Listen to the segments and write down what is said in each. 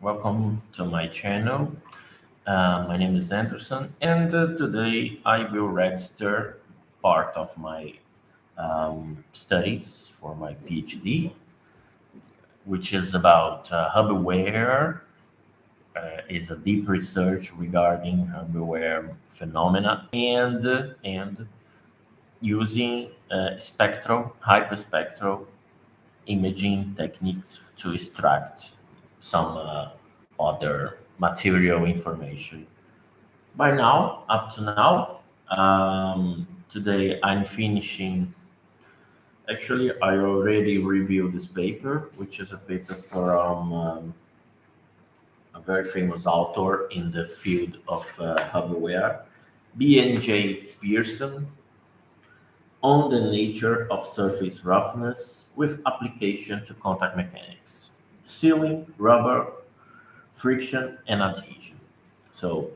Welcome to my channel. My name is Anderson, and today I will register part of my studies for my PhD, which is about hardware. Is a deep research regarding hardware phenomena and using hyperspectral imaging techniques to extract some other material information. By now, up to now, today I'm finishing. Actually, I already reviewed this paper, which is a paper from a very famous author in the field of hardware, B.N.J. Pearson, on the nature of surface roughness with application to contact mechanics, sealing, rubber, friction, and adhesion. So,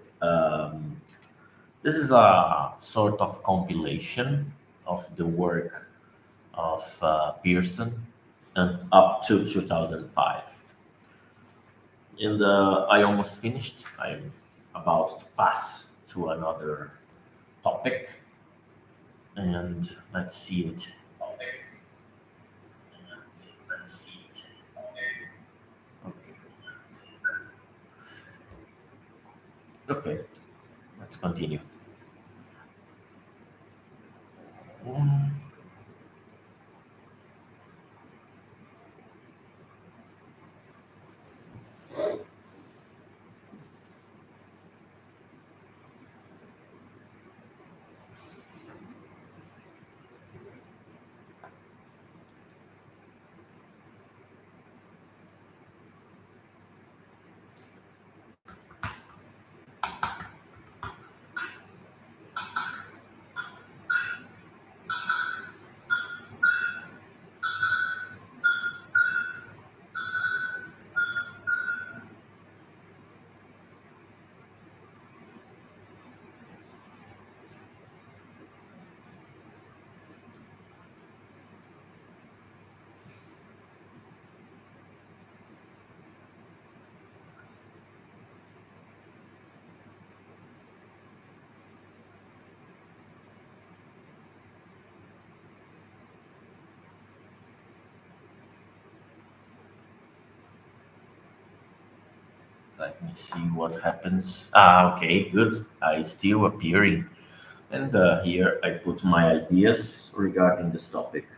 this is a sort of compilation of the work of Pearson and up to 2005. And I almost finished. I'm about to pass to another topic, and let's see it. Topic, and let's see it. Okay. Okay, let's continue. Mm, Let me see what happens. Okay, good. I still appearing. And here I put my ideas regarding this topic.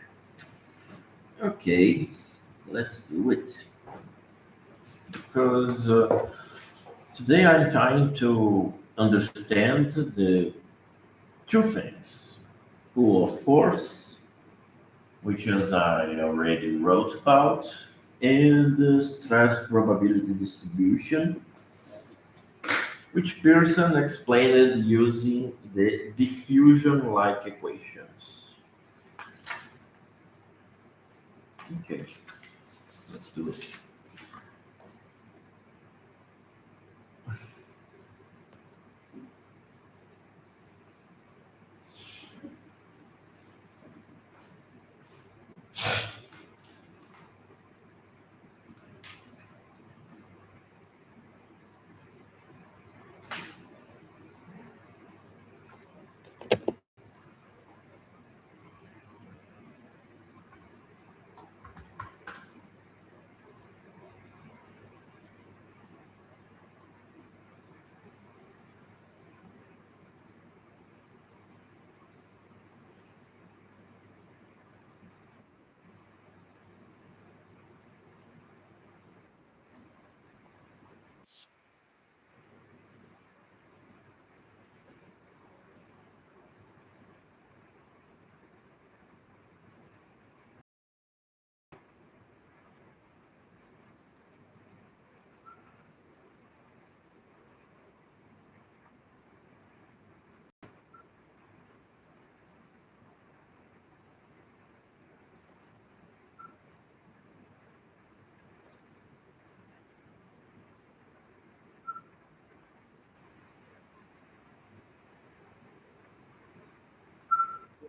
Okay, let's do it. Because today I'm trying to understand the two things: pull of force, which as I already wrote about, and the stress probability distribution, which Pearson explained using the diffusion-like equations. Okay, let's do it.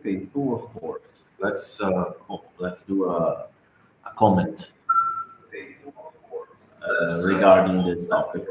Okay, pull of force. Let's do a comment. Okay, pull of force. regarding this topic.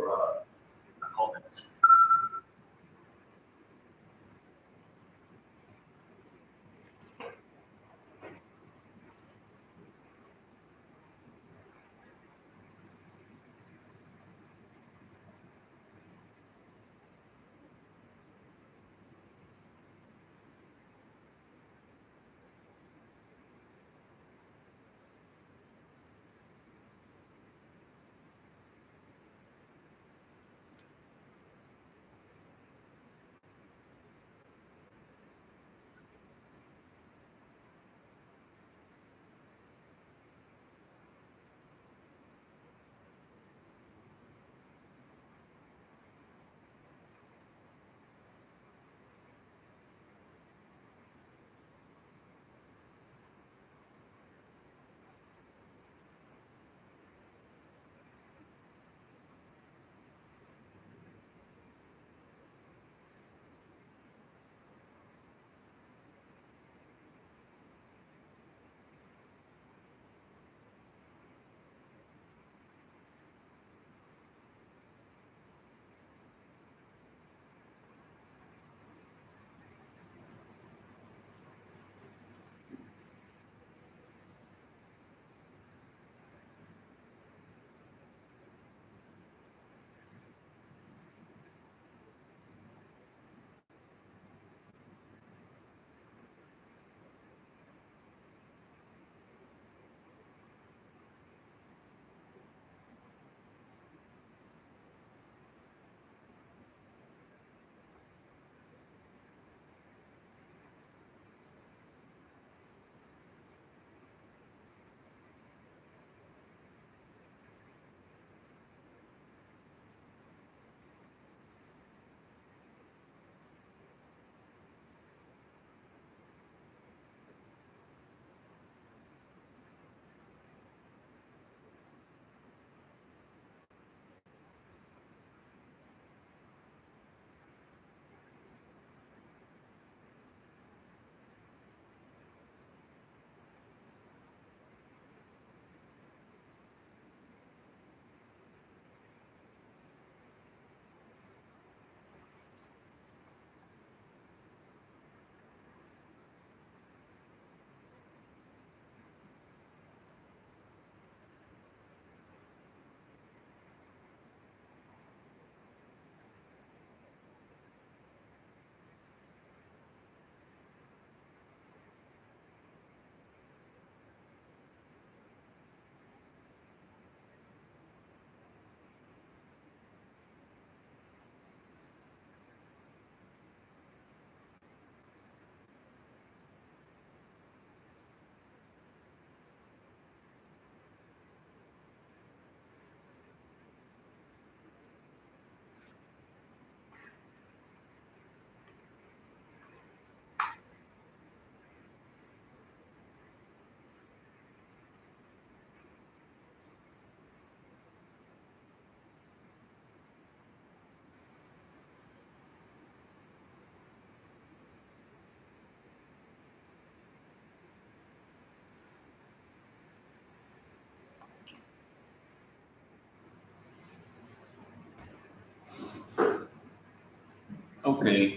Okay,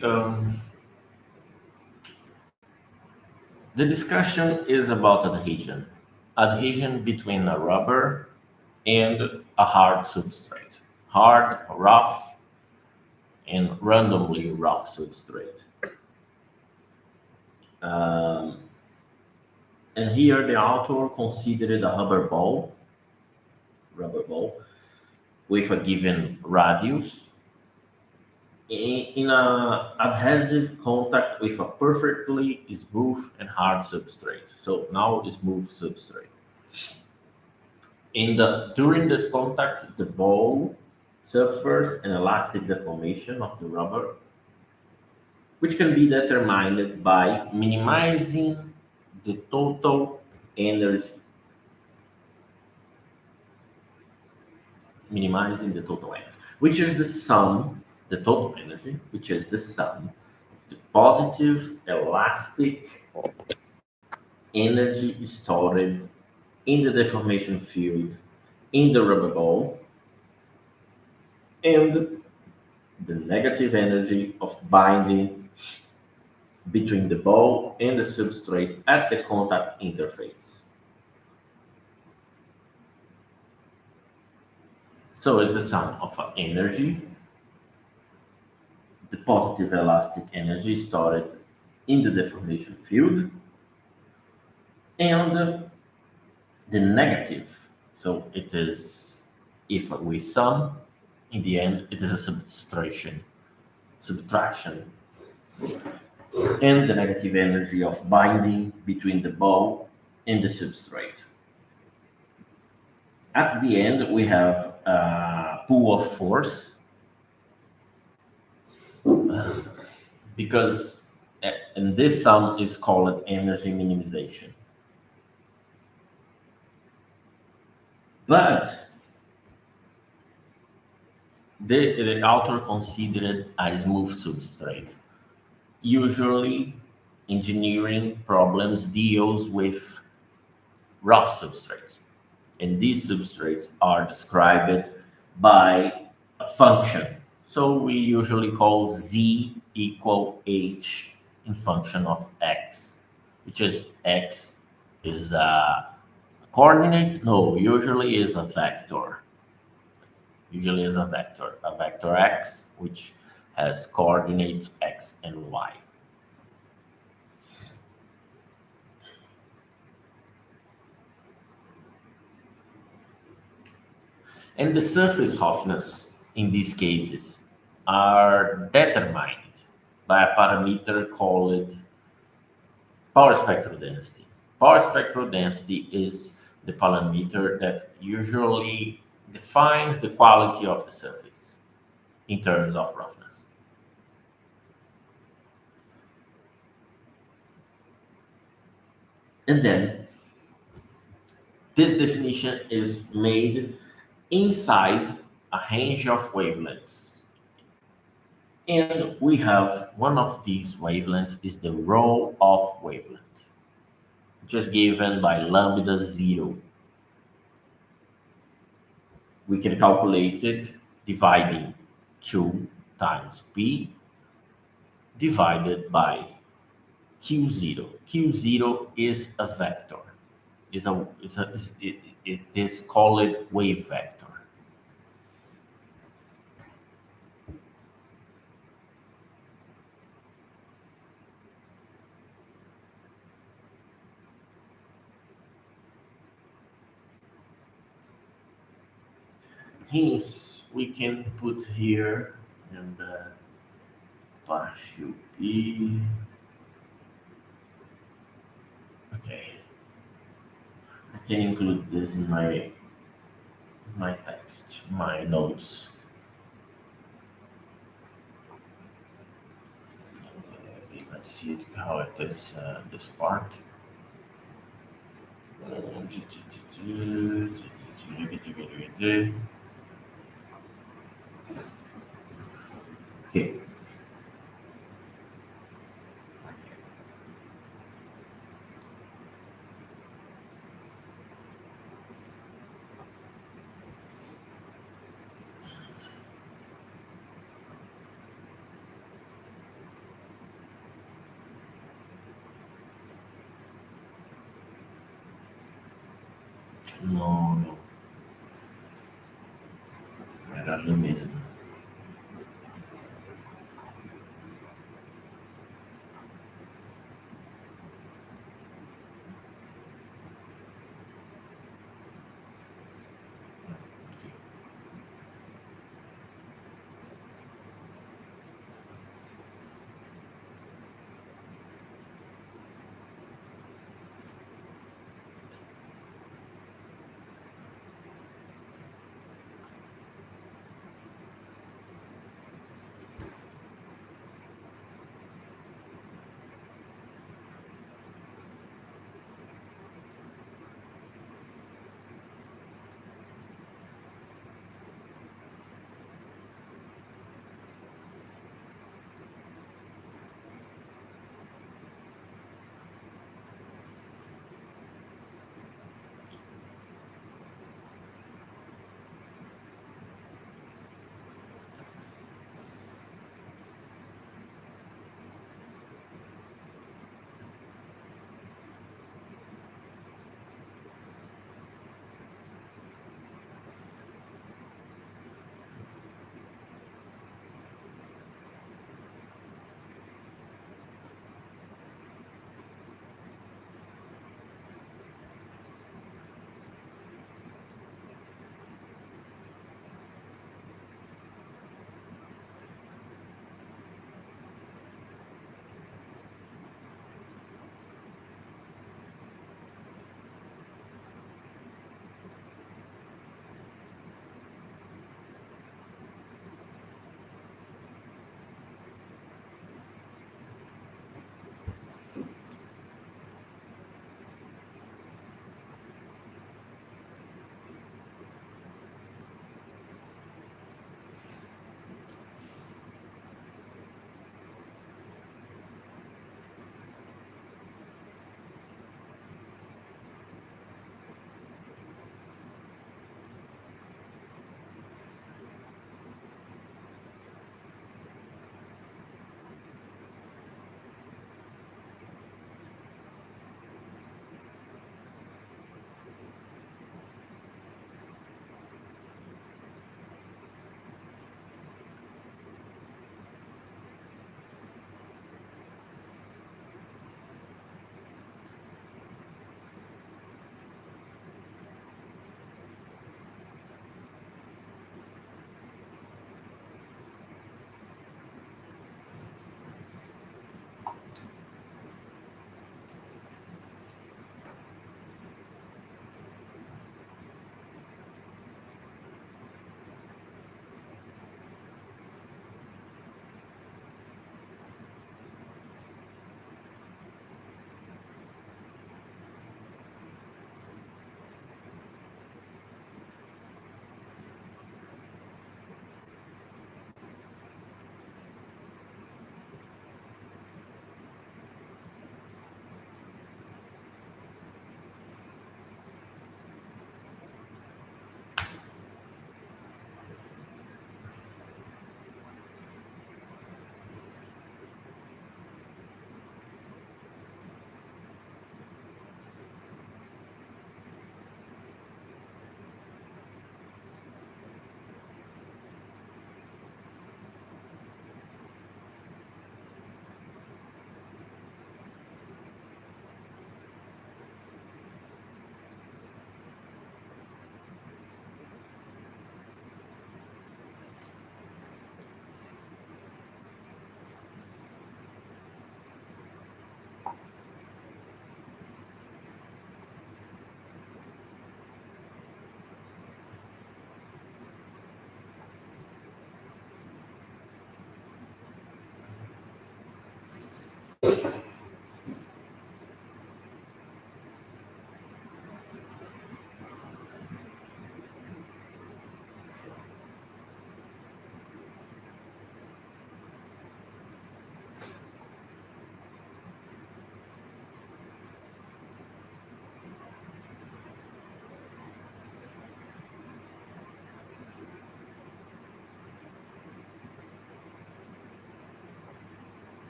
the discussion is about adhesion. Adhesion between a rubber and a hard substrate. Hard, rough, and randomly rough substrate. Um, and here the author considered a rubber ball with a given radius in a adhesive contact with a perfectly smooth and hard substrate. So now smooth substrate. During this contact, the ball suffers an elastic deformation of the rubber, which can be determined by the total energy, minimizing the total energy, which is the total energy, which is the sum of the positive elastic energy stored in the deformation field in the rubber ball and the negative energy of binding between the ball and the substrate at the contact interface. So it's the sum of energy, the positive elastic energy stored in the deformation field, and the negative. So it is, if we sum, in the end, it is a subtraction, and the negative energy of binding between the ball and the substrate. At the end, we have a pool of force because, and this sum is called energy minimization. But the author considered a smooth substrate. Usually, engineering problems deals with rough substrates, and these substrates are described by a function. So we usually call z equal h in function of x, which is x is a coordinate? No, usually is a vector. Usually is a vector x, which has coordinates x and y. And the surface roughness in these cases are determined by a parameter called power spectral density. Power spectral density is the parameter that usually defines the quality of the surface in terms of roughness. And then this definition is made inside a range of wavelengths. And we have one of these wavelengths is the rho of wavelength, which is given by lambda 0. We can calculate it dividing 2 times p divided by q0. Q0 is a vector. It is called wave vector. Hence, we can put here and partial p. Okay, I can include this in my text, my notes. Okay, let's see it, how it is this part. Okay. No, no, era ali mesmo.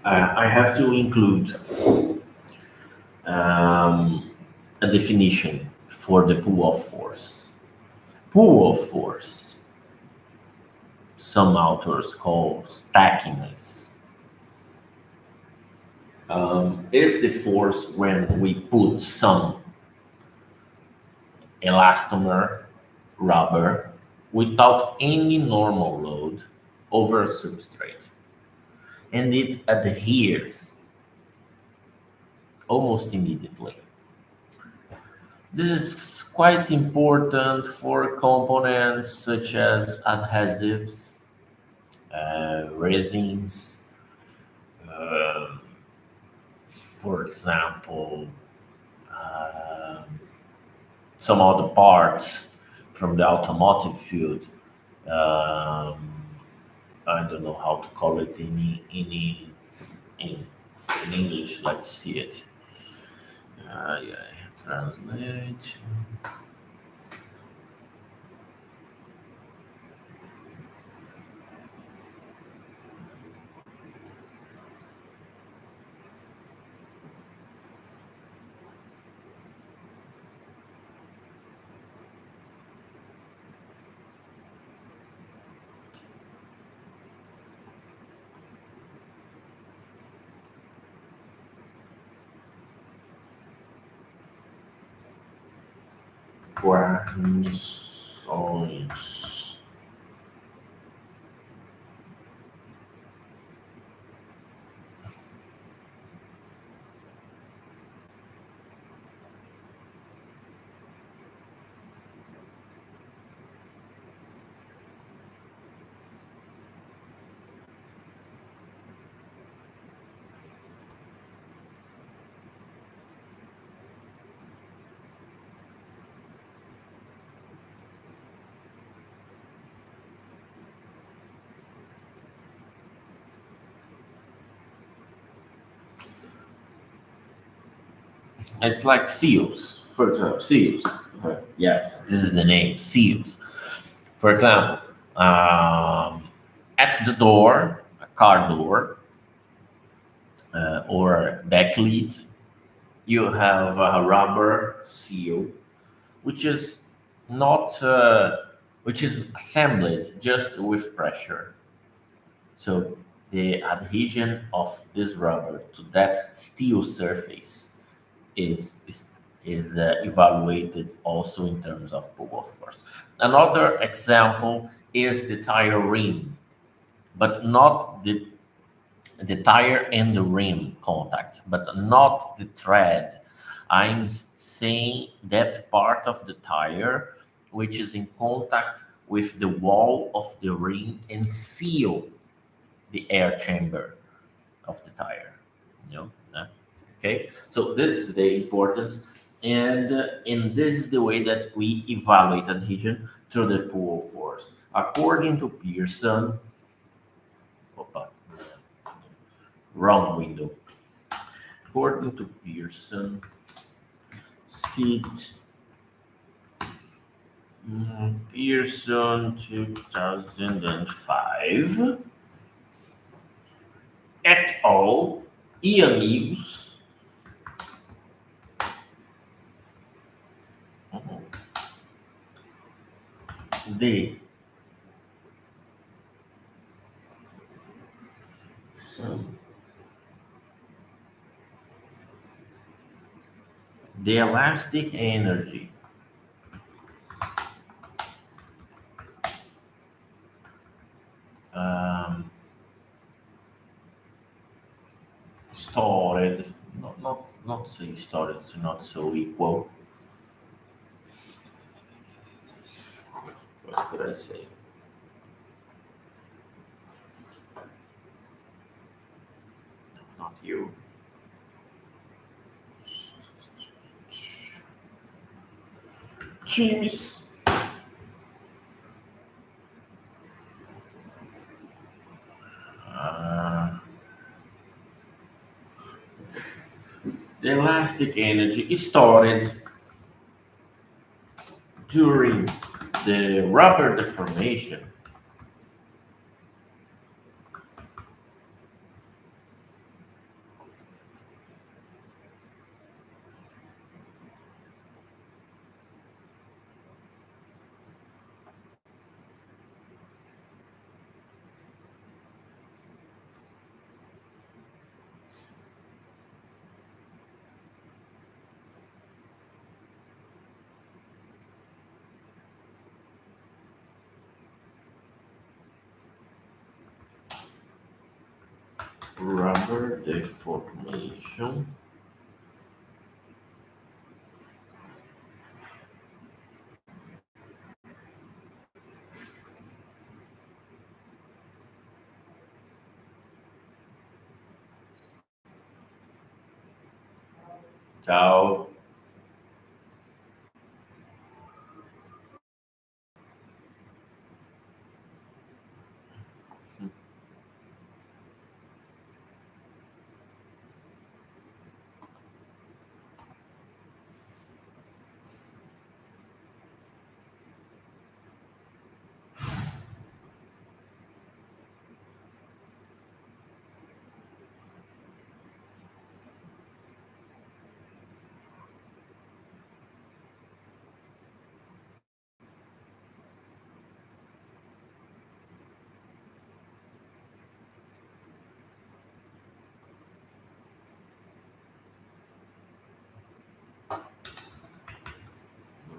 I have to include um, a definition for the pull of force. Pull of force, some authors call stackiness, is the force when we put some elastomer rubber without any normal load over a substrate, and it adheres almost immediately. This is quite important for components such as adhesives, resins, uh, for example, uh, some other parts from the automotive field. Um, I don't know how to call it in, in English. Let's see it. Yeah, translate. Guarnições. It's like seals, for example, seals. Yes, this is the name, seals. For example, at the door, a car door, or back lid, you have a rubber seal, which is not, which is assembled just with pressure. So the adhesion of this rubber to that steel surface is is, is evaluated also in terms of pull of force. Another example is the tire rim, but not the tire and the rim contact, but not the tread. I'm saying that part of the tire which is in contact with the wall of the rim and seal the air chamber of the tire. You know, okay. So this is the importance, and this is the way that we evaluate adhesion through the pull force. According to Pearson, opa, wrong window. According to Pearson, seat Pearson 2005 et al. E amigos. De so, the elastic energy um, stored, not say stored, it's not so equal. What could I say? Not you. Times. Uh, the elastic energy is stored during the rubber deformation rubber deformation tau.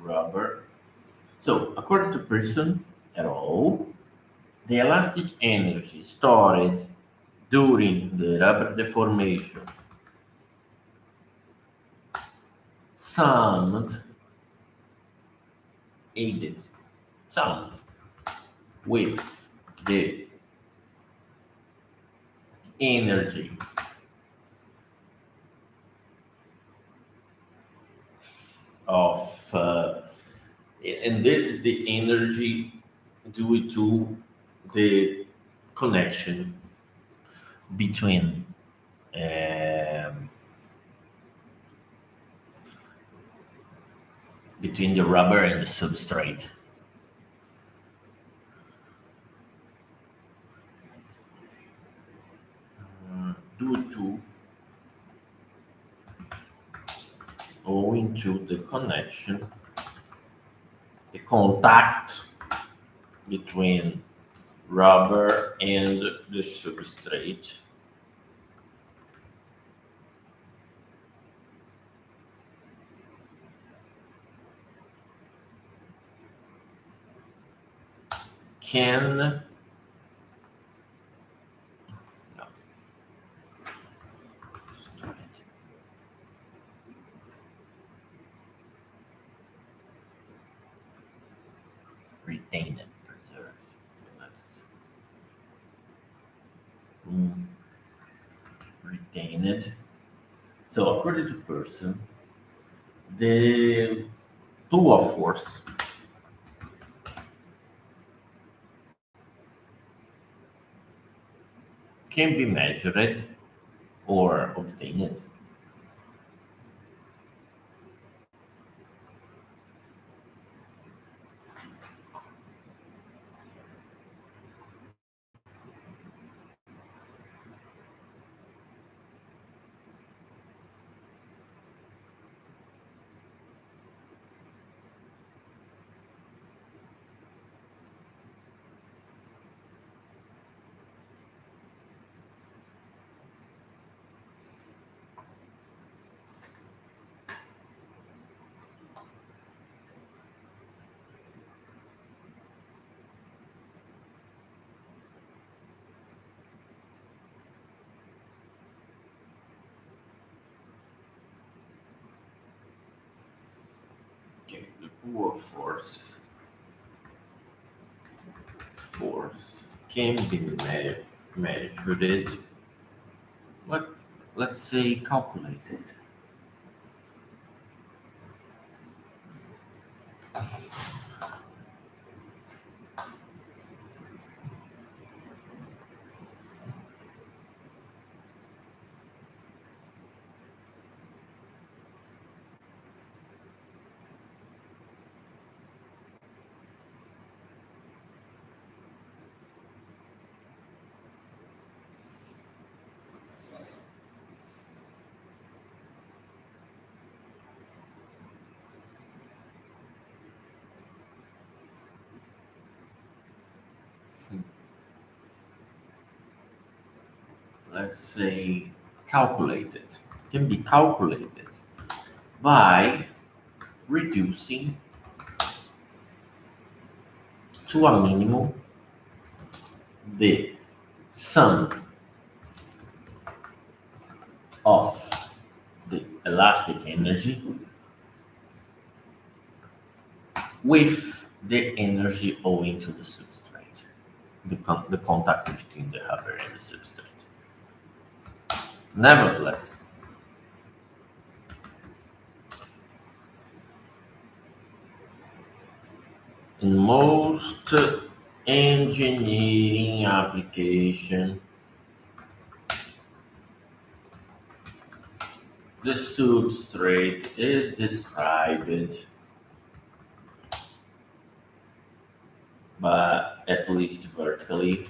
Rubber. So, according to Pearson et al., the elastic energy stored during the rubber deformation summed aided summed with the energy of and this is the energy due to the connection between um, between the rubber and the substrate. Due to owing to the connection, the contact between rubber and the substrate can no, retain it, preserve. Let's retain it. So according to person, the pull of force can be measured or obtained. Okay, the pull of force can be measured. Let let's say calculated. Let's say calculated. Can be calculated by reducing to a minimum the sum of the elastic energy with the energy owing to the substrate, the contact between the rubber and the substrate. Nevertheless, in most engineering application, the substrate is described by, at least vertically,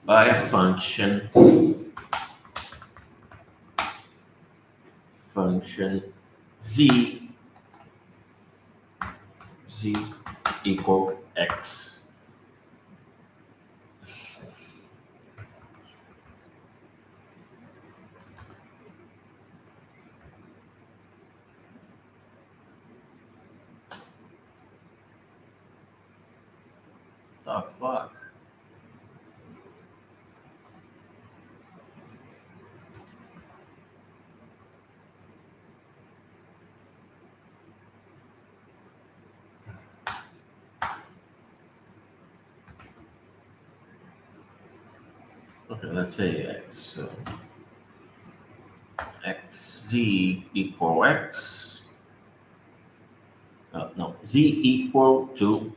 by a function z z equal x. The fuck? Okay, let's say x. So x z equal x. No, z equal to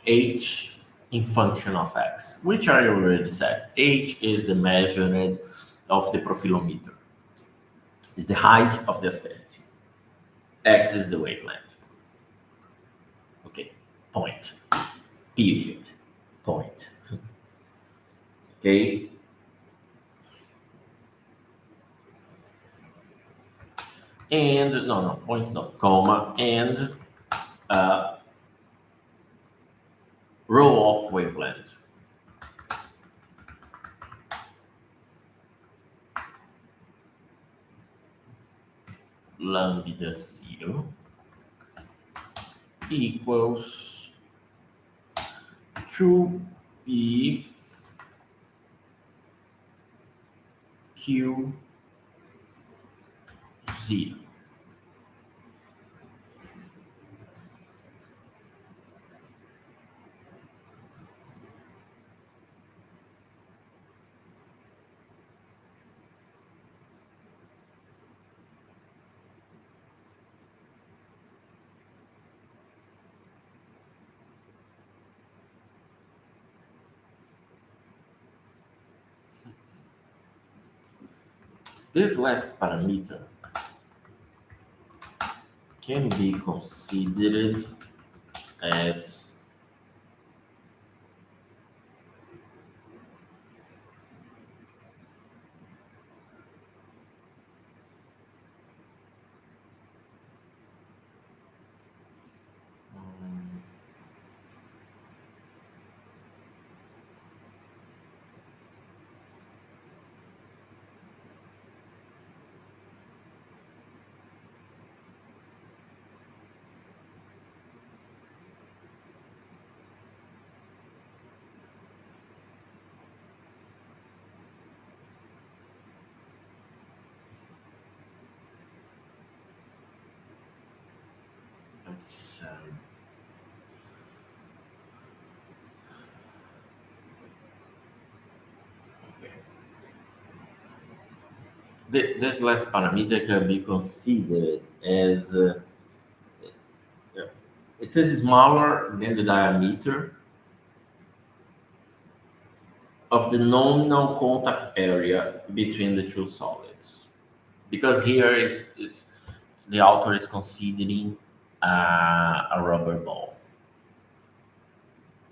h in function of x, which I already said. H is the measurement of the profilometer. Is the height of the asperity. X is the wavelength. Okay, point. Period. Point. Okay. And no, point no, comma, and row of wavelength. Lambda 0 equals 2p q 0. This last parameter can be considered as it's, okay. This last parameter can be considered as it is smaller than the diameter of the nominal contact area between the two solids. Because here is the author is considering a rubber ball,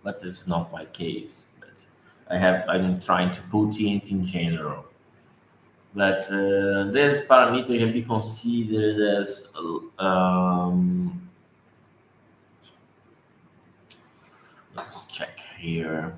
but it's not my case. But I'm trying to put it in general. But this parameter can be considered as let's check here.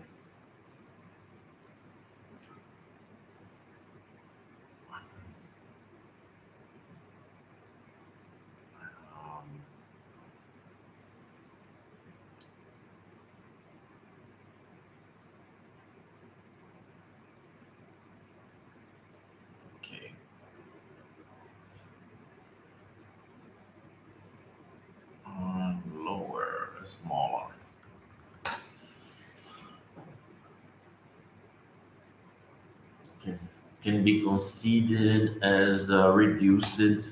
can, can be considered as reduced.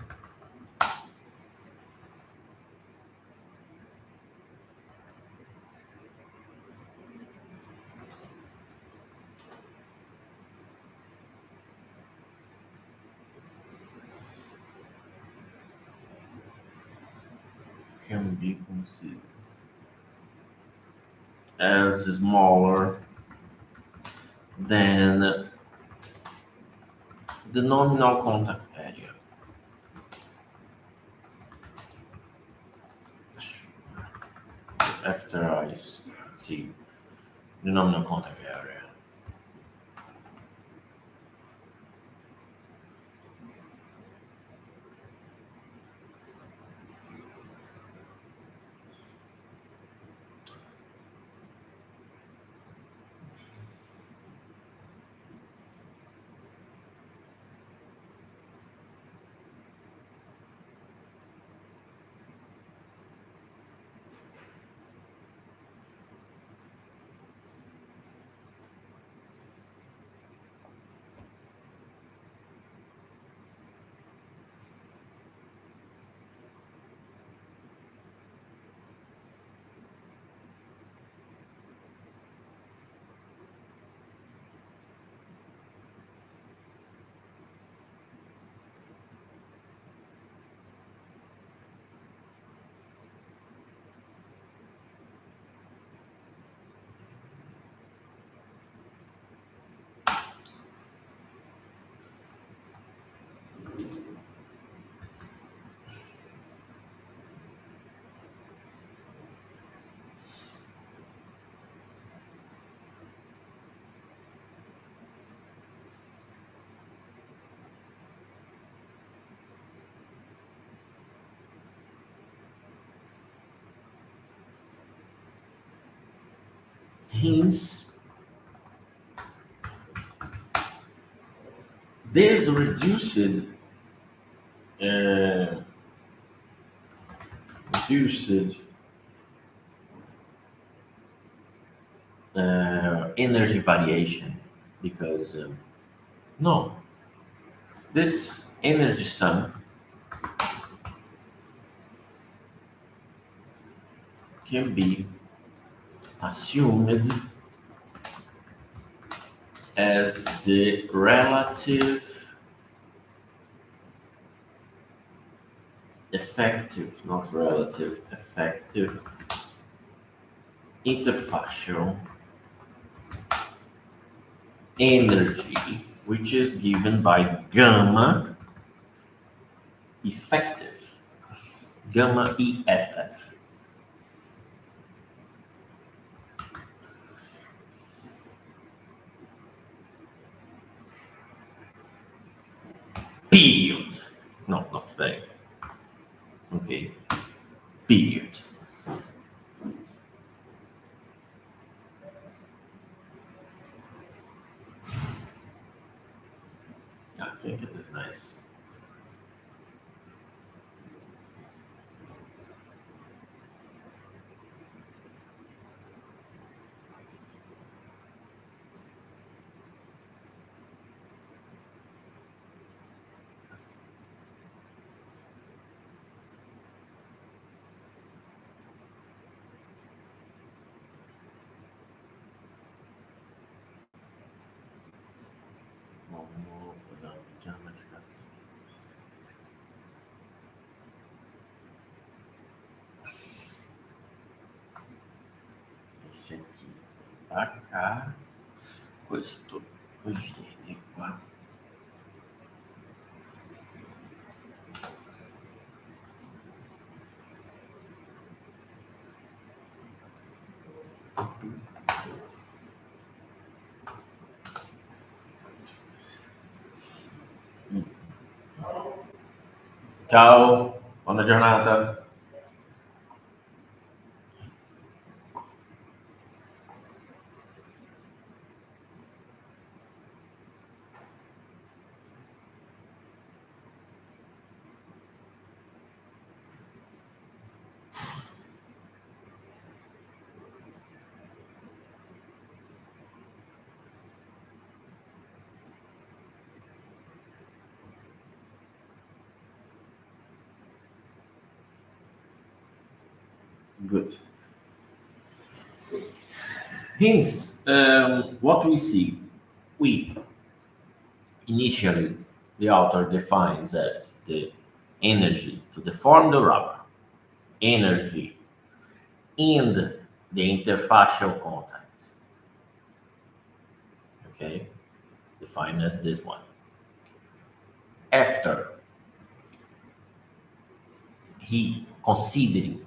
Can be considered as smaller than the nominal contact area. After I see the nominal contact area. Hence, this uh, reduced energy variation because no, this energy sum can be assumed as the relative effective, not relative, effective interfacial energy, which is given by gamma effective, gamma EFF. Period. No, not very. Okay, period. I think it is nice. Vamos dar uma pequena modificação. Esse aqui para cá, questo viene qua. Ciao, buona giornata. Good. Hence, what we see, we initially, the author defines as the energy to deform the rubber, energy in the interfacial contact. Okay, defined as this one. After he considering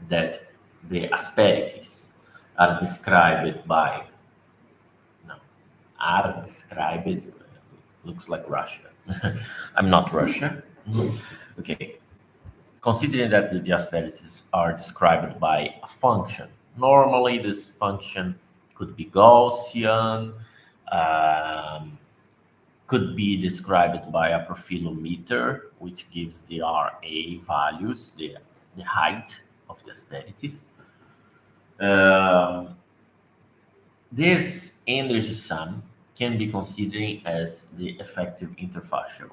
that the asperities are described by no, are described looks like Russia. I'm not Russia. Okay. Considering that the asperities are described by a function, normally this function could be Gaussian, um, could be described by a profilometer, which gives the RA values, the height of the asperities. Um, this energy sum can be considered as the effective interfacial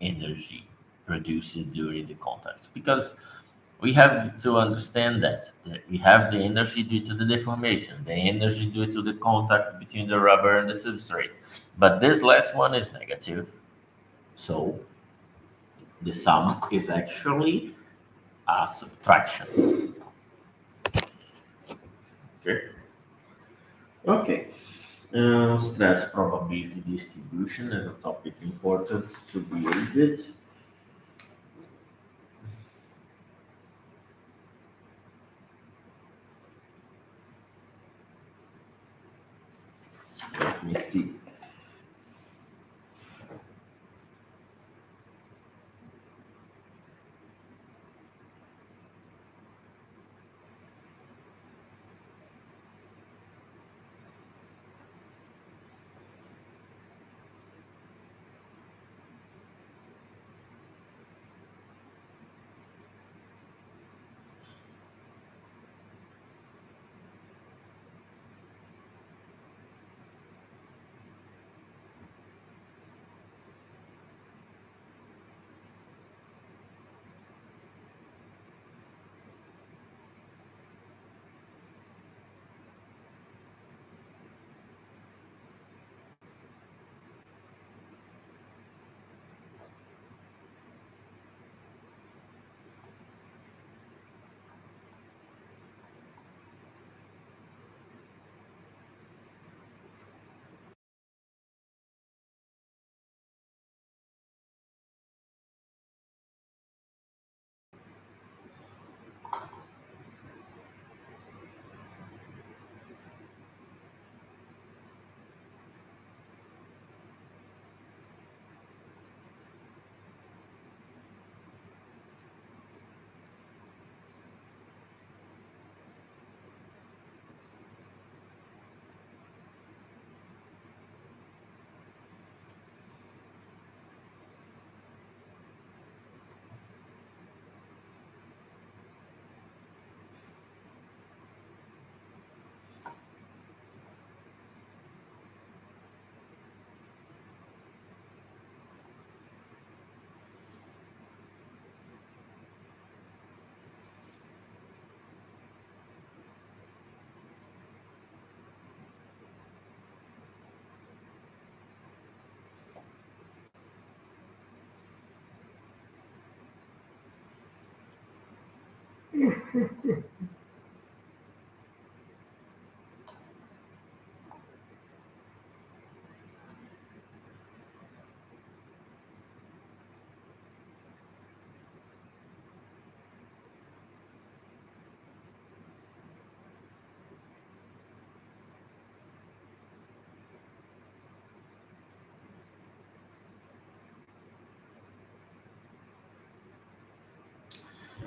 energy produced during the contact, because we have to understand that we have the energy due to the deformation, the energy due to the contact between the rubber and the substrate, but this last one is negative, so the sum is actually a subtraction. Okay. Okay. Stress probability distribution is a topic important to be added. Let me see.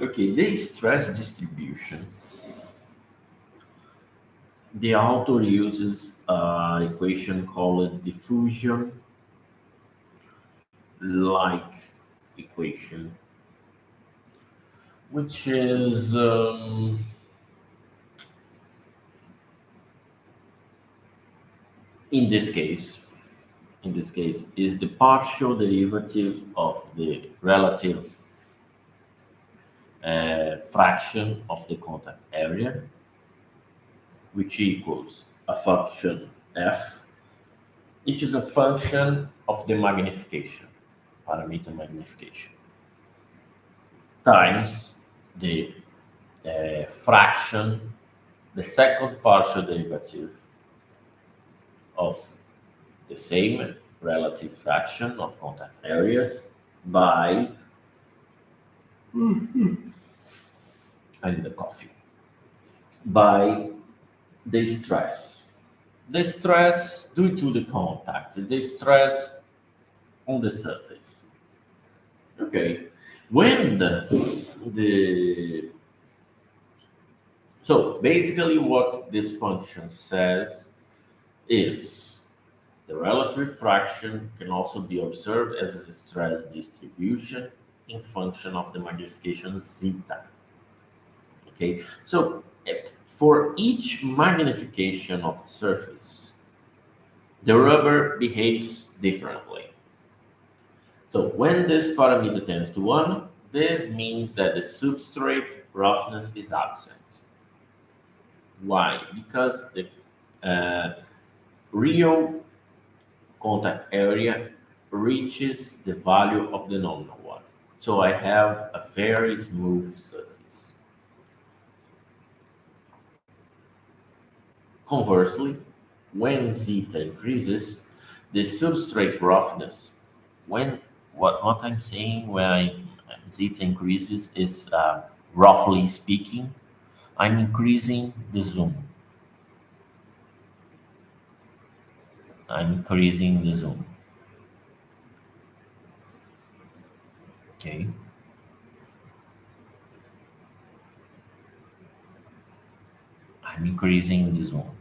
Okay, the stress distribution. The author uses an equation called diffusion like equation, which is in this case, is the partial derivative of the relative fraction of the contact area, which equals a function f, which is a function of the magnification, parameter magnification, times the fraction, the second partial derivative of the same relative fraction of contact areas by, I need a coffee, by the stress. The stress due to the contact, the stress on the surface. Okay. When the so basically what this function says is the relative fraction can also be observed as a stress distribution in function of the magnification zeta. Okay, so for each magnification of the surface, the rubber behaves differently. So when this parameter tends to 1, this means that the substrate roughness is absent. Why? Because the real contact area reaches the value of the nominal one. So I have a very smooth surface. Conversely, when zeta increases, the substrate roughness, when what I'm saying when zeta increases is roughly speaking, I'm increasing the zoom. I'm increasing the zoom. Okay. I'm increasing the zoom.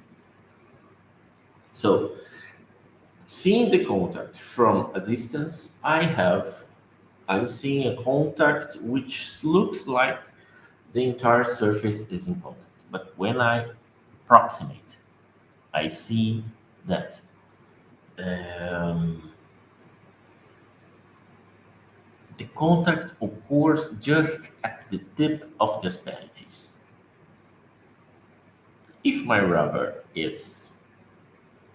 So, seeing the contact from a distance, I'm seeing a contact which looks like the entire surface is in contact. But when I approximate, I see that the contact occurs just at the tip of the asperities. If my rubber is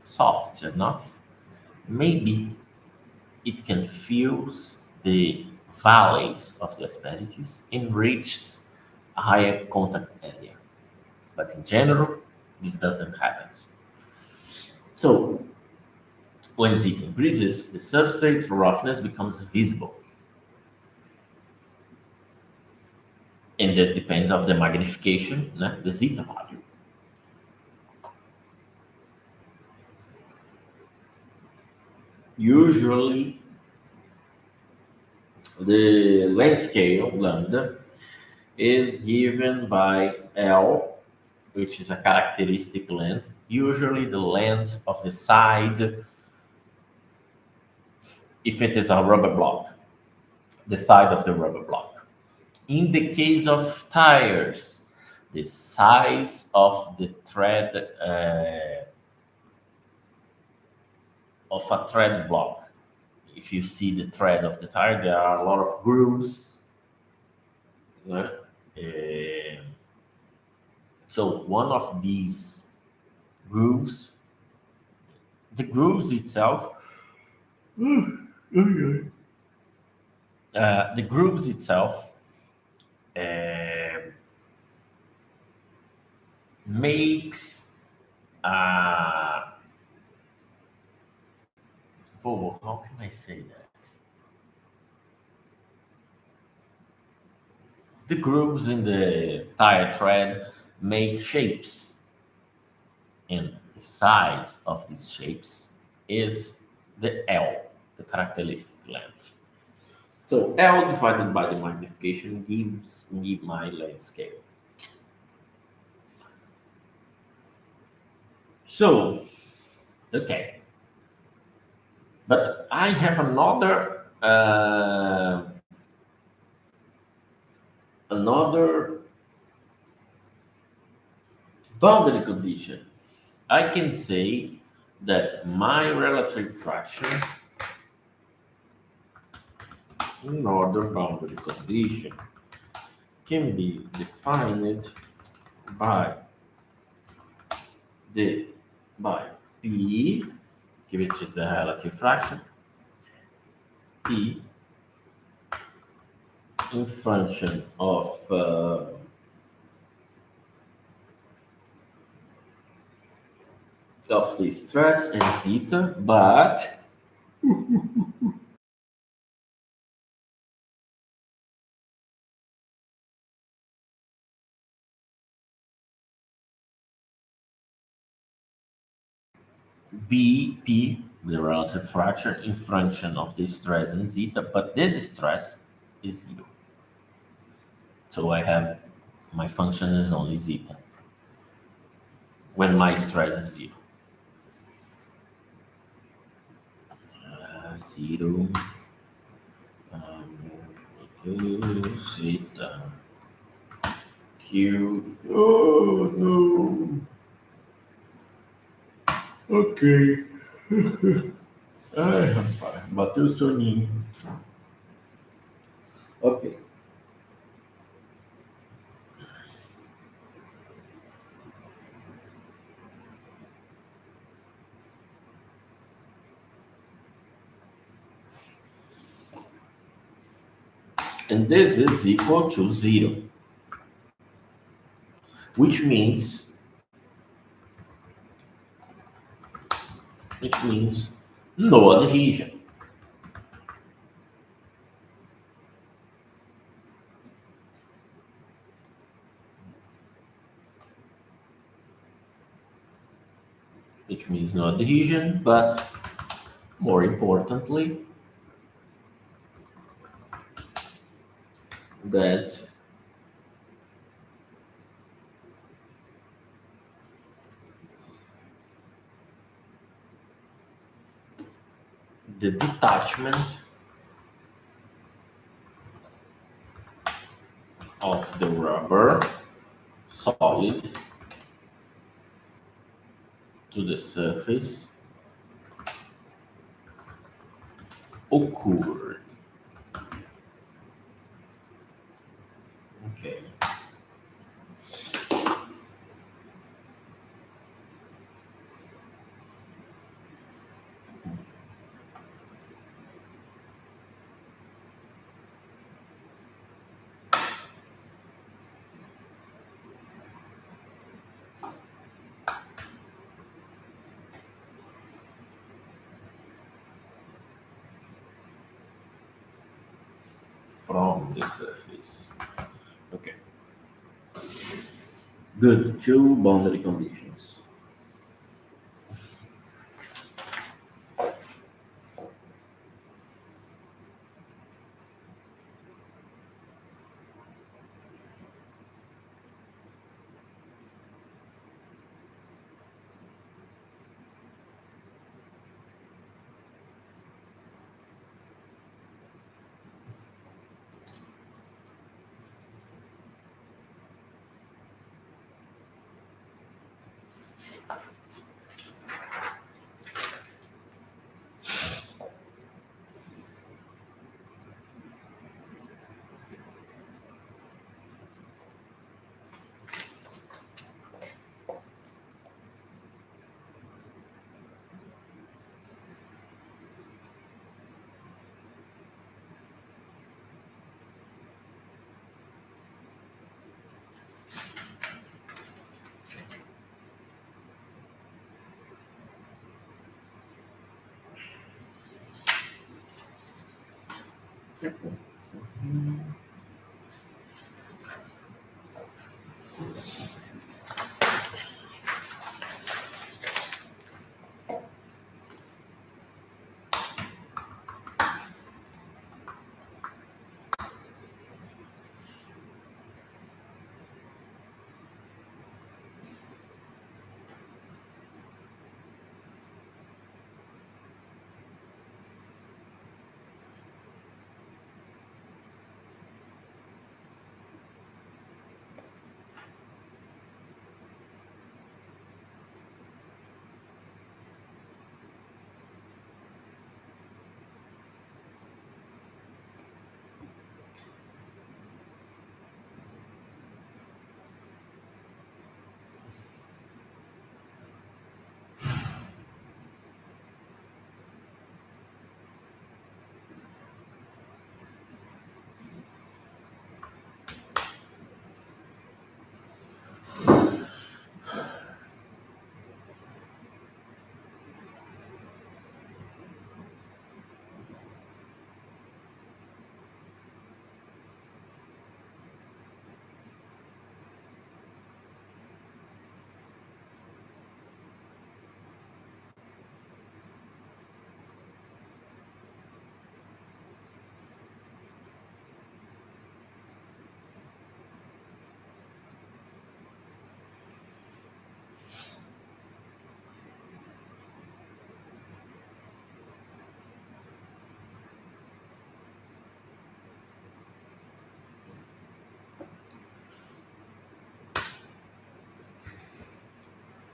soft enough, maybe it can fuse the valleys of the asperities and reach a higher contact area. But in general, this doesn't happen. So when zeta increases, the substrate roughness becomes visible. And this depends on the magnification, the zeta value. Usually, the length scale, lambda, is given by L, which is a characteristic length, usually the length of the side, if it is a rubber block, the side of the rubber block. In the case of tires, the size of the thread of a thread block. If you see the thread of the tire, there are a lot of grooves. So one of these grooves, the grooves itself, the grooves itself makes how can I say that? The grooves in the tire tread make shapes, and the size of these shapes is the L, the characteristic length. So L divided by the magnification gives me my length scale. So, okay. But I have another boundary condition. I can say that my relative fraction, another boundary condition, can be defined by the by P, which is the relative fraction, P in function of the stress and zeta, but BP, the relative fraction, in function of the stress and zeta, but this stress is zero. So I have my function is only zeta when my stress is zero. Zero. Zeta Q. Oh no. Ok. Ai, rapaz, bateu o soninho. Ok. And this is equal to 0, which means no adhesion. Which means no adhesion, but more importantly, that the detachment of the rubber solid to the surface occurred. Okay. From the surface. Okay. Good. Two boundary conditions.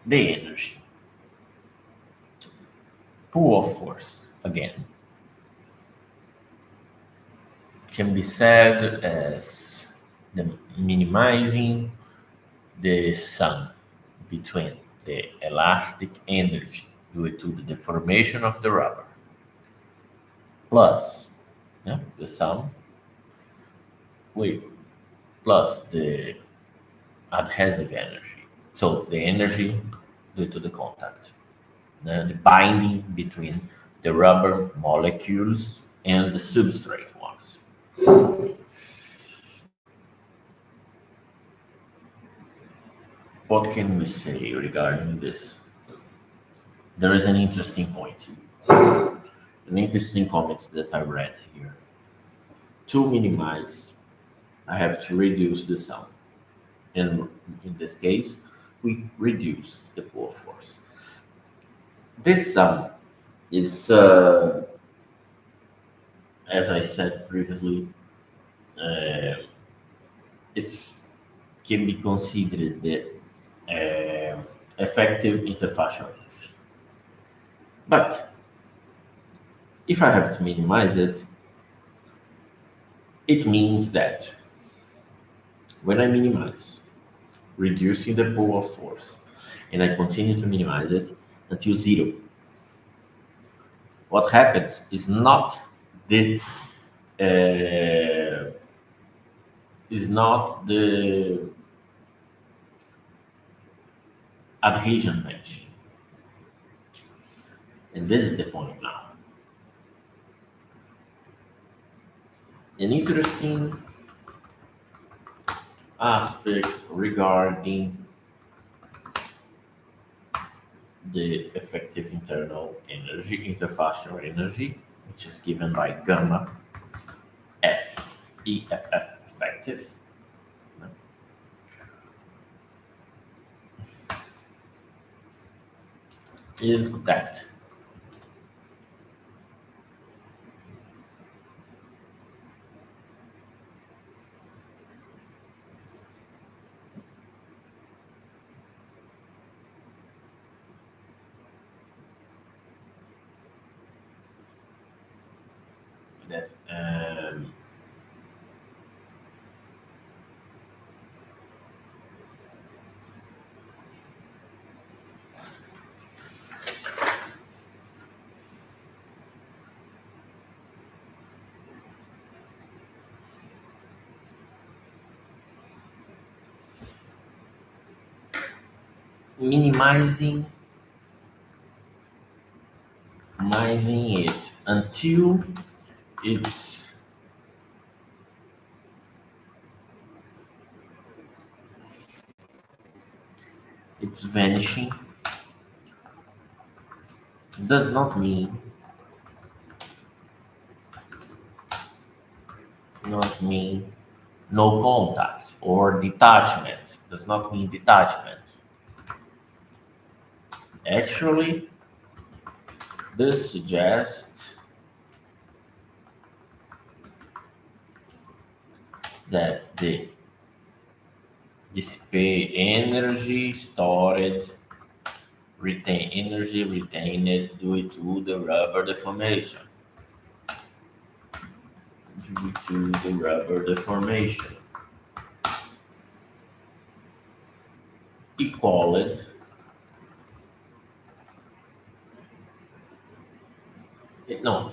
the energy. Pull of force, again, can be said as the minimizing the sum between the elastic energy due to the deformation of the rubber plus, yeah, the sum with plus the adhesive energy. So the energy due to the contact, the binding between the rubber molecules and the substrate ones. What can we say regarding this? There is an interesting point, an interesting comment that I read here. To minimize, I have to reduce the sum. And in this case, we reduce the pull force. This sum is, as I said previously, uh, it's can be considered the effective interfacial energy. But if I have to minimize it, it means that when I minimize, reducing the pull of force, and I continue to minimize it until zero, what happens uh, is not the adhesion vanishing. And this is the point now. An interesting aspect regarding the effective internal energy, interfacial energy, which is given by gamma F, EFF effective, is that minimizing minimizing it until it's it's vanishing does not mean no contact or detachment. Does not mean detachment. Actually, this suggests that the dissipate energy stored retain energy retained due to the rubber deformation. Due to the rubber deformation. Equaled no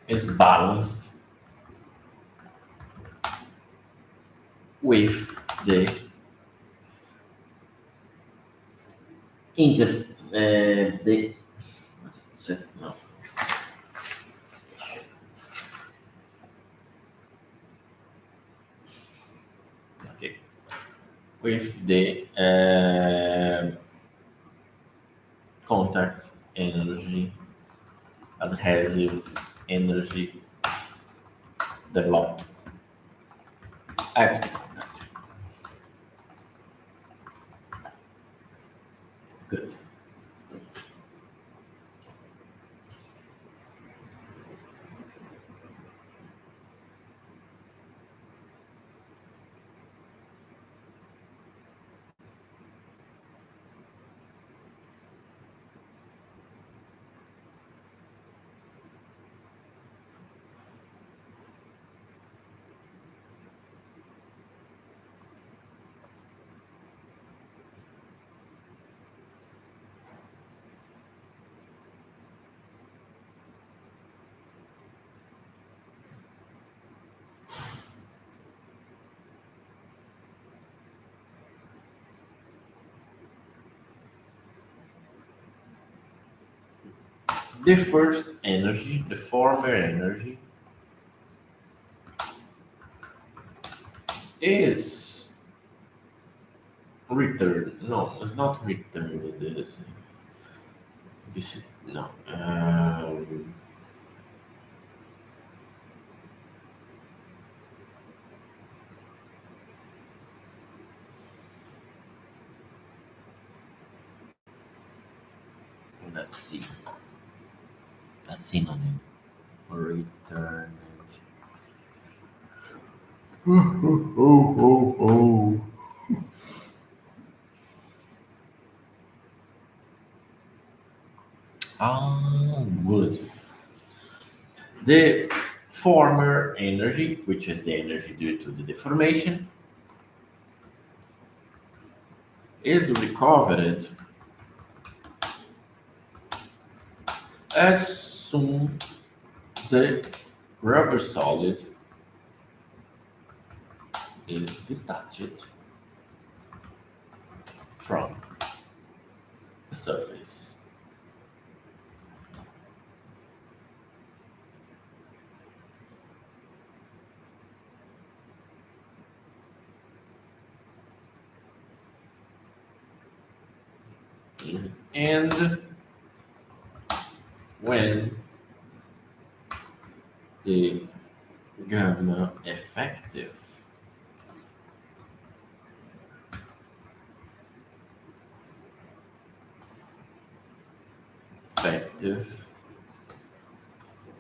is balanced with the inter the no okay with the contact energy, adhesive energy developed at the contact. Good. The first energy, the former energy, is returned. No, it's not returned. This no. Let's see. A synonym for returned. Oh. Good. The former energy, which is the energy due to the deformation, is recovered as soon the rubber solid is detached from the surface. And when the gamma effective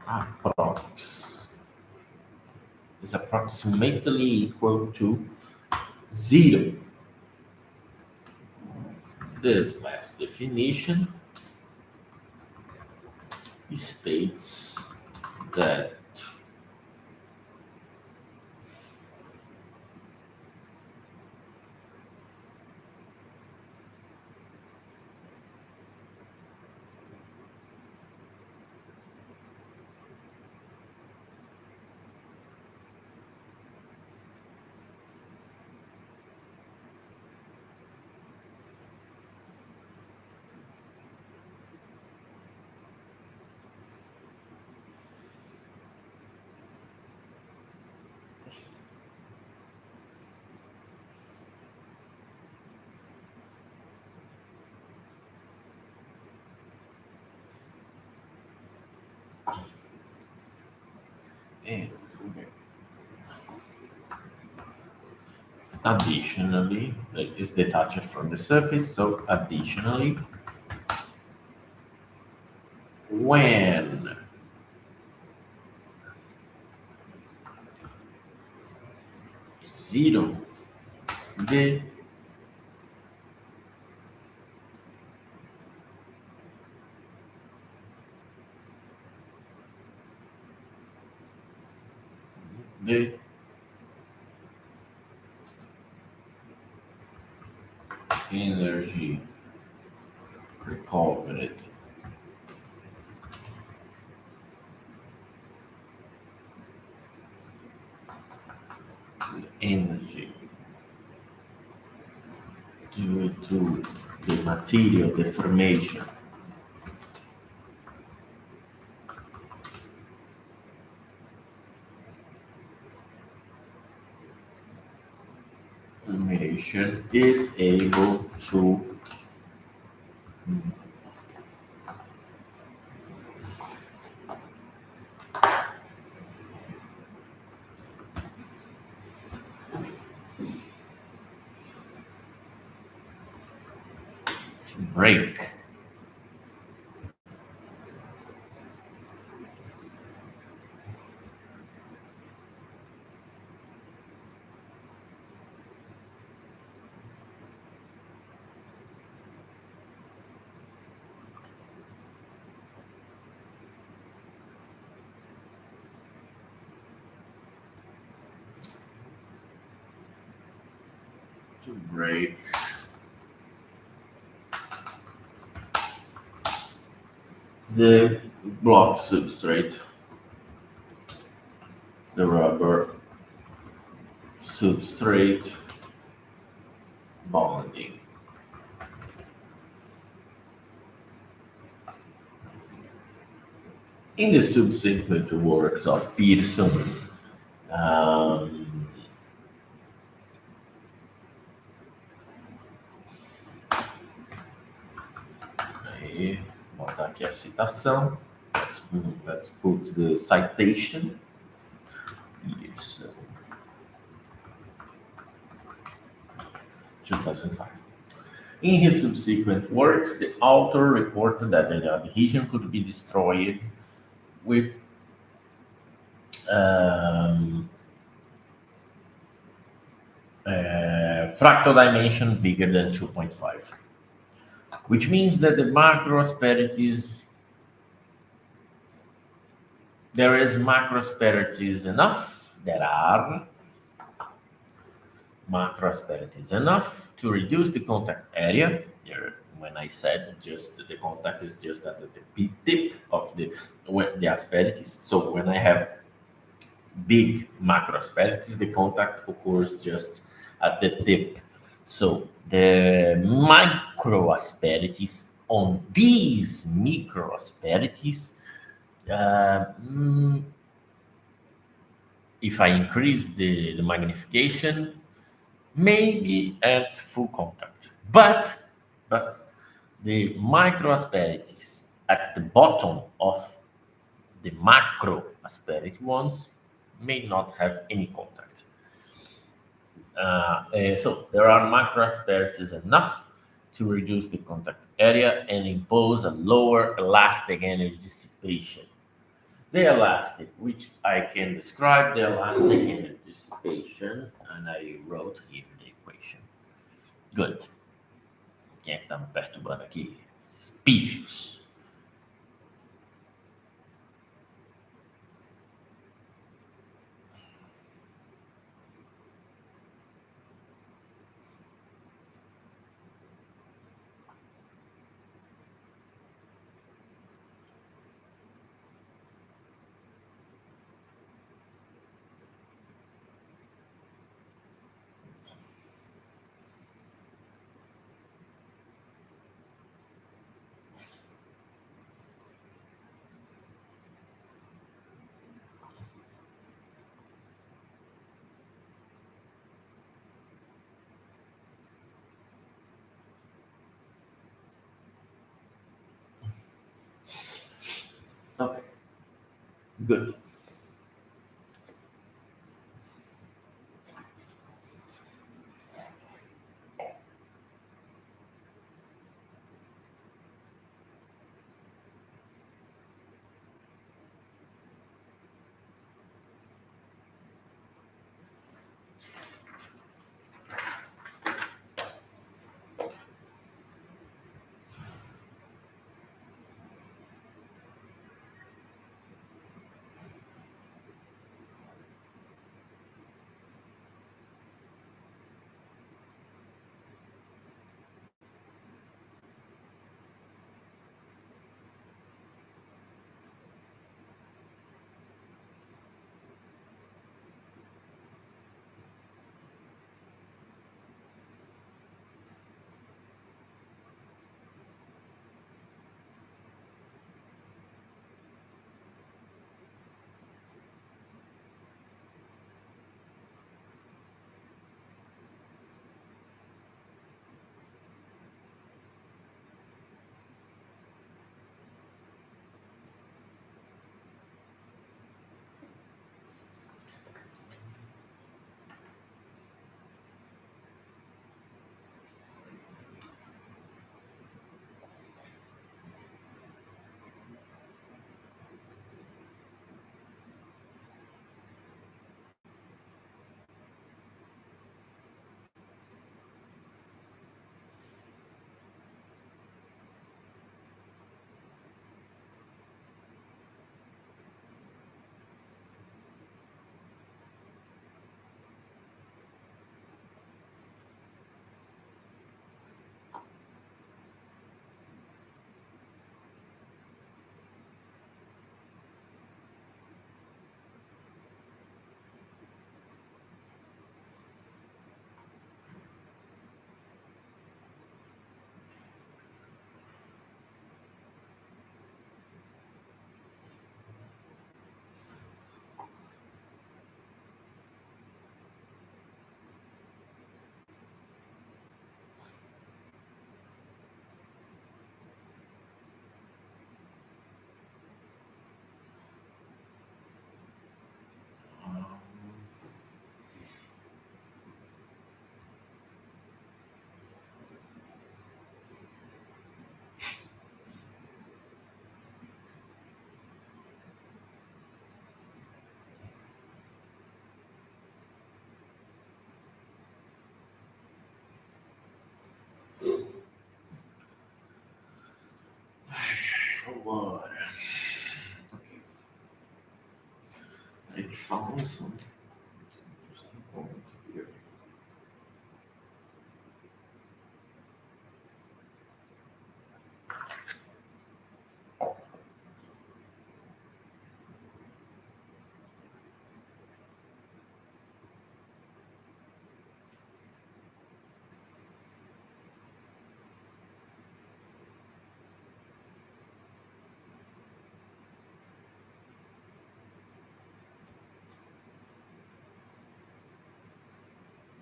approx is approximately equal to zero. This last definition states that and additionally is detached from the surface. So additionally, when zero, the the energy recovered, energy due to the material deformation formation is able to break. To break the block substrate, the rubber substrate bonding. In the subsequent works of Pearson, um, aí, botar aqui a citação. Let's put the citation. Pearson, 2005. In his subsequent works, the author reported that the adhesion could be destroyed with um, fractal dimension bigger than 2.5, which means that the macro asperities, there is macro asperities enough, there are macro asperities enough to reduce the contact area. Here, when I said just the contact is just at the tip of the asperities. So when I have big macro asperities, the contact occurs just at the tip. So the micro asperities on these micro asperities, uh, mm, if I increase the magnification, maybe at full contact. But the micro asperities at the bottom of the macro asperity ones may not have any contact. So there are macro asperities enough to reduce the contact area and impose a lower elastic energy dissipation. The elastic, which I can describe the elastic energy dissipation, and I wrote here the equation. Good. Quem é que tá me perturbando aqui? Esses pífios. Okay, good. found some interesting comments here.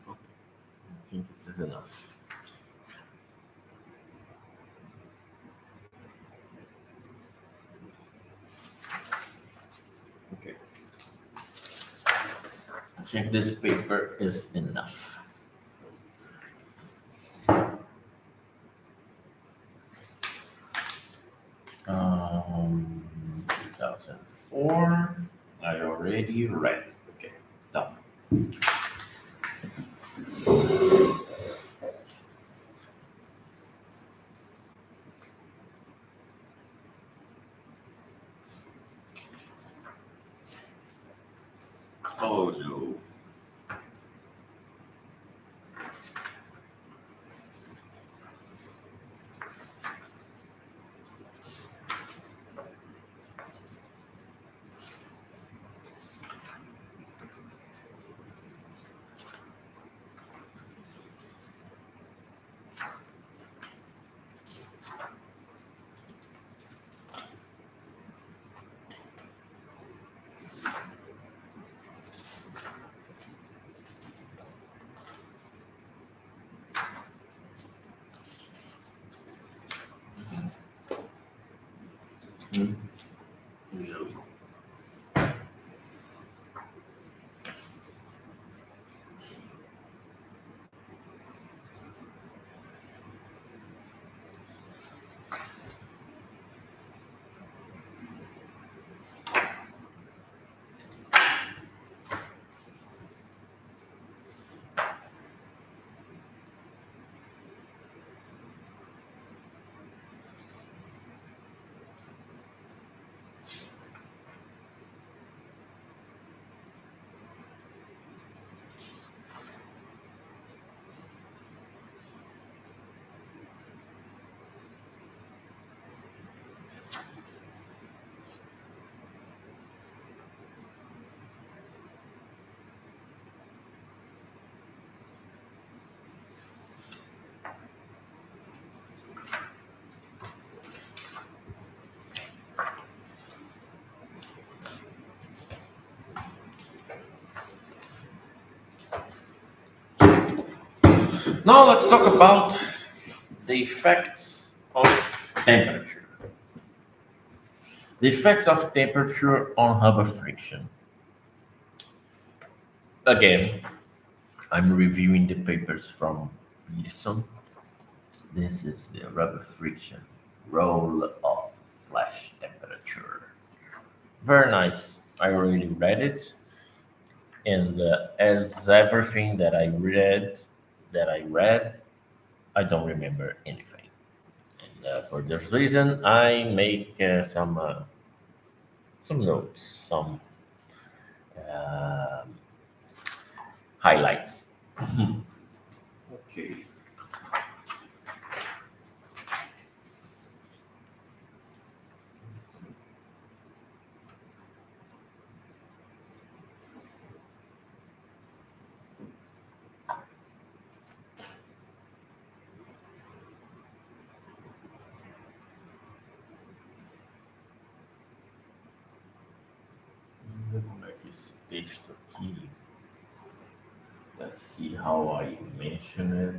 Okay, I think it is enough. Okay, I think this paper is enough. 2004. I already read. Okay, done. Oh no. Hmm. Usually. Now let's talk about the effects of temperature. The effects of temperature on Hubble friction. Again, I'm reviewing the papers from Peterson. This is the rubber friction role of flash temperature. Very nice. I already read it, and as everything that I read, I don't remember anything. And for this reason, I make some notes, some um highlights. Okay. Como é que esse texto aqui? Let's see how I mention it.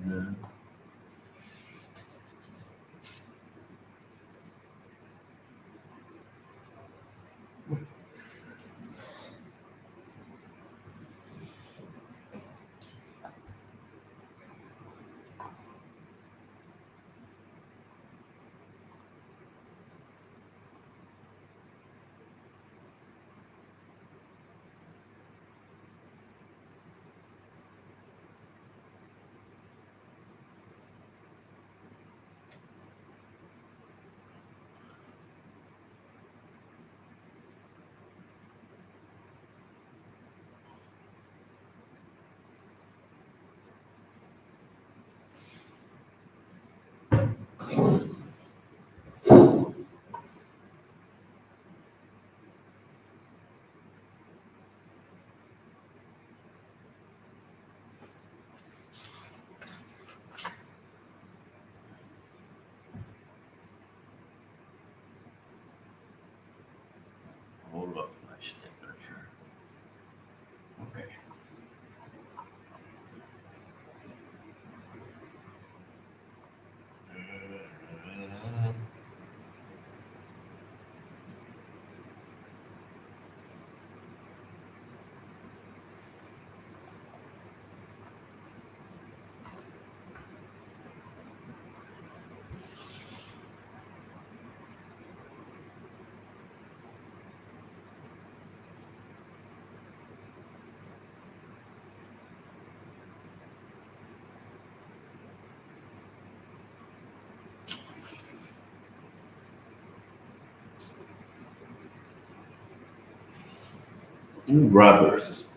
In rubbers,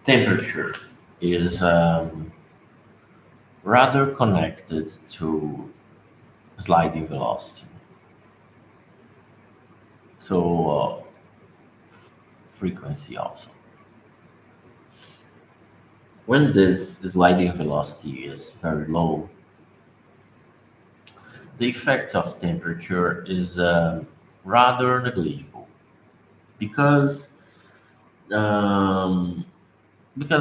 temperature is rather connected to sliding velocity. So frequency also. When this sliding velocity is very low, the effect of temperature is rather negligible because um,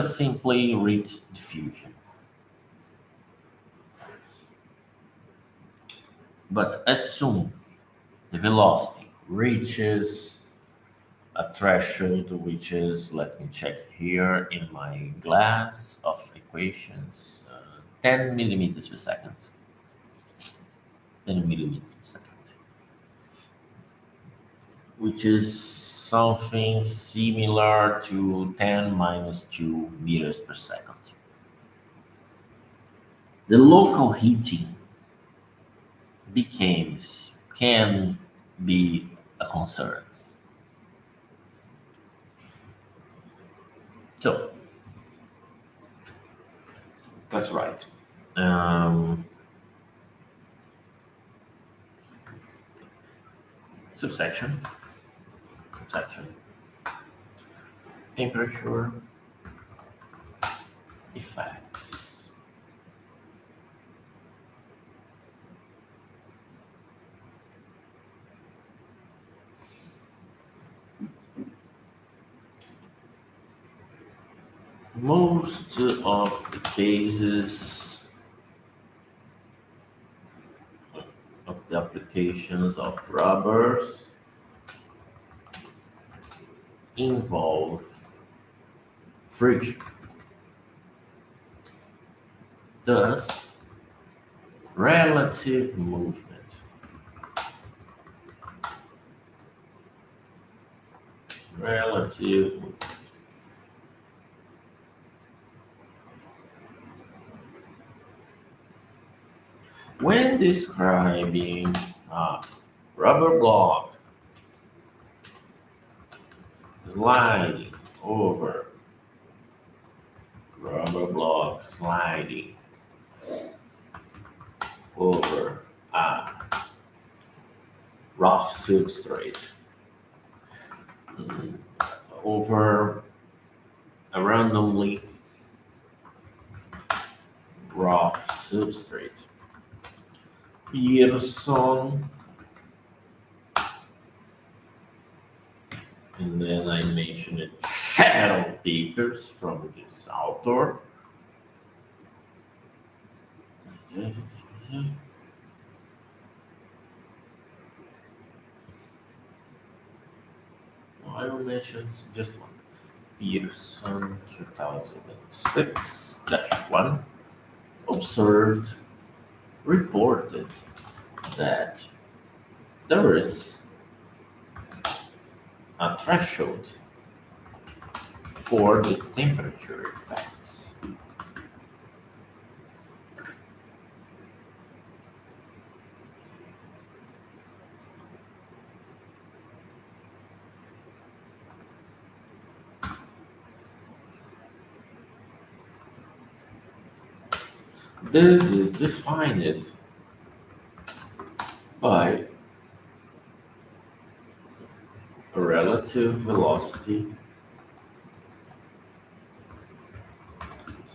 simply rate diffusion. But as soon the velocity reaches a threshold, which is, let me check here in my glass of equations, 10 millimeters per second. 10 millimeters per second, which is something similar to 10 minus 2 meters per second. The local heating becomes can be a concern. So that's right. Um, subsection, subsection, temperature effects. Most of the cases of the applications of rubbers involve friction. Thus, relative movement. Relative movement. When describing a rubber block sliding over rubber block sliding over a rough substrate, mm, over a randomly rough substrate. Pearson, and then I mentioned it several papers from this author. I will mention just one. Pearson 2006-1 observed, reported that there is a threshold for the temperature effects. This is defined by a relative velocity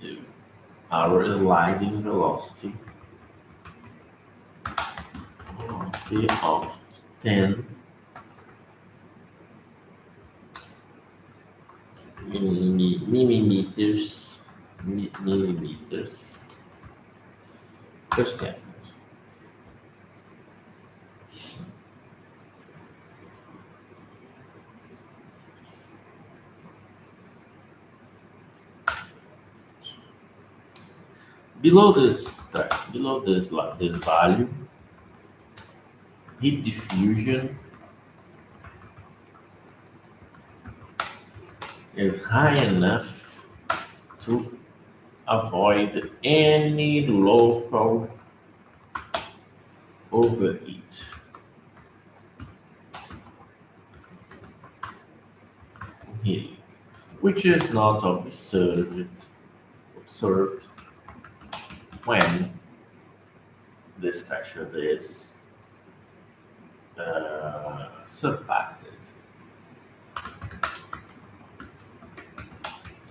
to our sliding velocity of 10 millimeters per second. Below this value, heat diffusion is high enough to avoid any local overheat. healing, which is not observed when this threshold surpassed.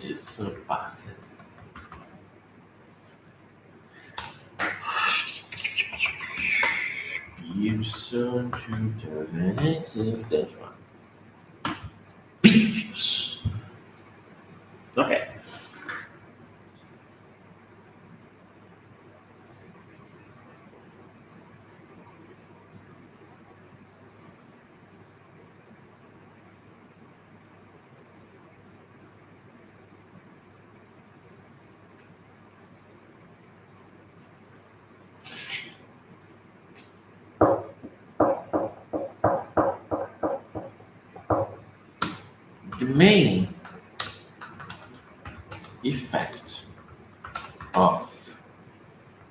Is surpassed. Gibson 2006-1. Pífios. Okay. The main effect of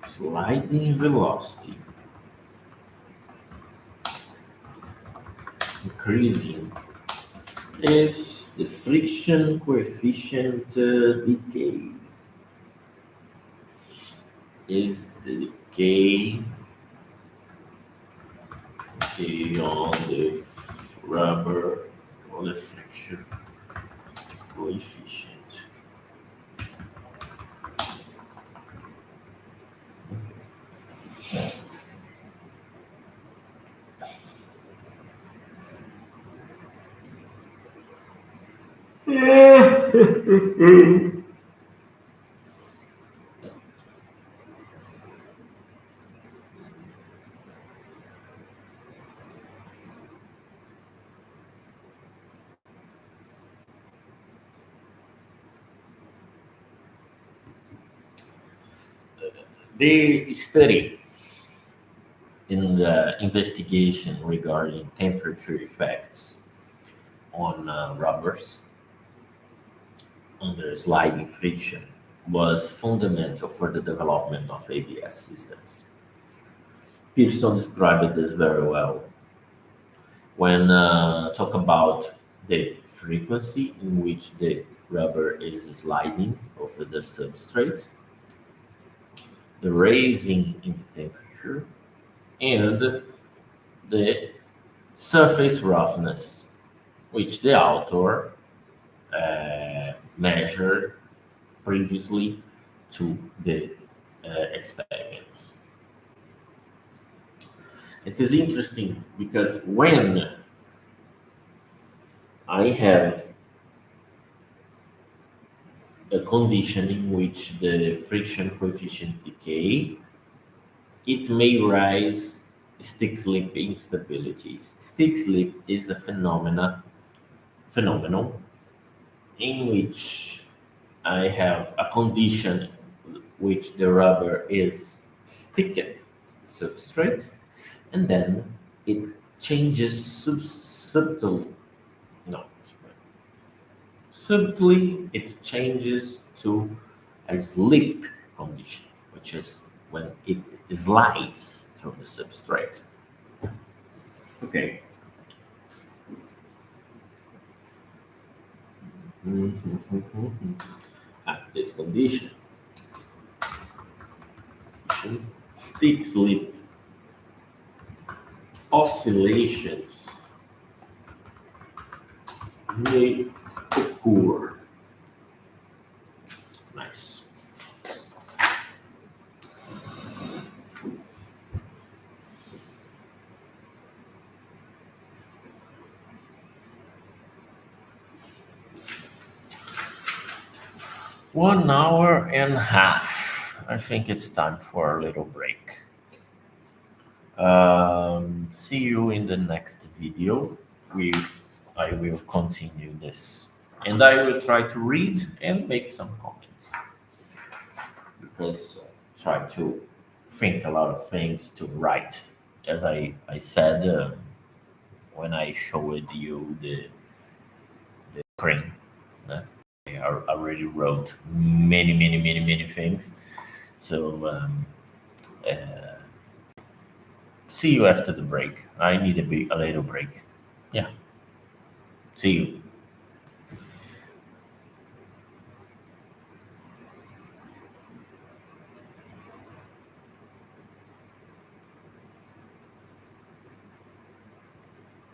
sliding velocity increasing is the friction coefficient decay. Is the decay on the rubber or the friction coefficient. The study in the investigation regarding temperature effects on rubbers under sliding friction was fundamental for the development of ABS systems. Pearson described this very well when talk about the frequency in which the rubber is sliding over the substrate, the raising in the temperature, and the surface roughness, which the author measured previously to the experiments. It is interesting because when I have a condition in which the friction coefficient decay, it may rise stick slip instabilities. Stick slip is a phenomenon in which I have a condition which the rubber is sticked to the substrate, and then it changes no, subtly it changes to a slip condition, which is when it slides through the substrate. Okay. At this condition, stick slip oscillations may occur. Nice. One hour and a half. I think it's time for a little break. See you in the next video. I will continue this, and I will try to read and make some comments because try to think a lot of things to write. As I said when I showed you the screen, I already wrote many things. So see you after the break. I need a little break. Yeah. See you.